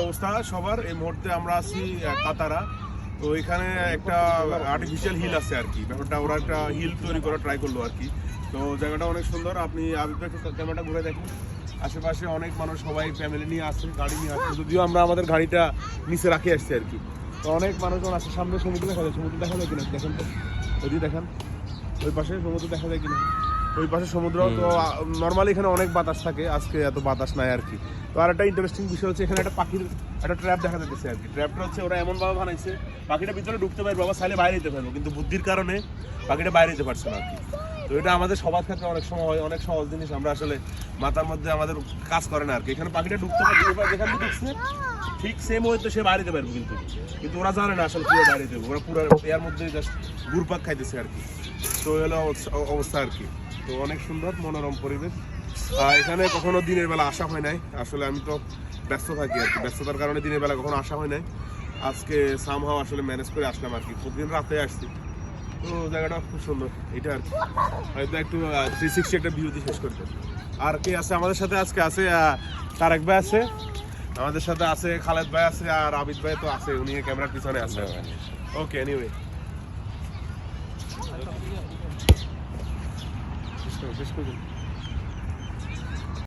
অবস্থা সবার? এই মুহূর্তে আমরা আছি কাতারা। তো এখানে একটা আর্টিফিশিয়াল হিল আছে আর কি, ব্যাপারটা ওরা একটা হিল তৈরি করা ট্রাই করলো আর কি। তো জায়গাটা অনেক সুন্দর। আপনি একটু ক্যামেরাটা ঘুরে দেখুন, আশেপাশে অনেক মানুষ, সবাই ফ্যামিলি নিয়ে আসছে, গাড়ি নিয়ে আসছে, যদিও আমরা আমাদের গাড়িটা নিচে রাখে আসছি আর কি। তো অনেক মানুষজন আছে। সামনে সমুদ্র দেখা যায়, সমুদ্র দেখা যায় কিনা দেখেন তো, ওইদিকে দেখেন, ওই পাশে সমুদ্র দেখা যায় কিনা, ওই পাশে সমুদ্র। তো নর্মালি এখানে অনেক বাতাস থাকে, আজকে এত বাতাস নাই আর কি। তো আর একটা ইন্টারেস্টিং বিষয় হচ্ছে এখানে একটা পাখির একটা ট্র্যাপ দেখা যাচ্ছে আর কি। ট্র্যাপটা হচ্ছে ওরা এমনভাবে বানাইছে, পাখিটা ভিতরে ঢুকতে পারবে, বাবা চাইলে বাইরে যেতে পারবো, কিন্তু বুদ্ধির কারণে পাখিটা বাইরে যেতে পারছে না আর কি। তো এটা আমাদের সবার ক্ষেত্রে অনেক সময় হয়, অনেক সহজ জিনিস আমরা আসলে মাথার মধ্যে আমাদের কাজ করে না আর কি। এখানে পাখিটা ঢুকতে পারবে, যেখানে ঢুকছে ঠিক সেম ওয়েতে সে বাইরে যেতে পারবে, কিন্তু ওরা জানে না আসলে পুরো বাইরে যাবে, ওরা পুরো এর মধ্যে জাস্ট ঘুরপাক খাইতেছে আর কি। তো হলো অবস্থা আর কি। তো অনেক সুন্দর মনোরম পরিবেশ। এখানে কখনো দিনের বেলা আসা হয় নাই, আসলে আমি তো ব্যস্ত থাকি আর কি, ব্যস্ততার কারণে দিনের বেলা কখনো আসা হয় নাই। আজকে সামহাও আসলে ম্যানেজ করে আসলাম আর কি, প্রতিদিন রাতে আসছি। তো জায়গাটা খুব সুন্দর এটা আর কি। হয়তো একটু 360 একটা ভিউ দিয়ে শেষ করতে। আর কে আছে আমাদের সাথে? আজকে আছে তারেক ভাই আছে আমাদের সাথে, আছে খালেদ ভাই আছে, আর আবিদ ভাই তো আছে, উনি ক্যামেরার পিছনে আছে। ওকে, এনিওয়ে শেষ করুন।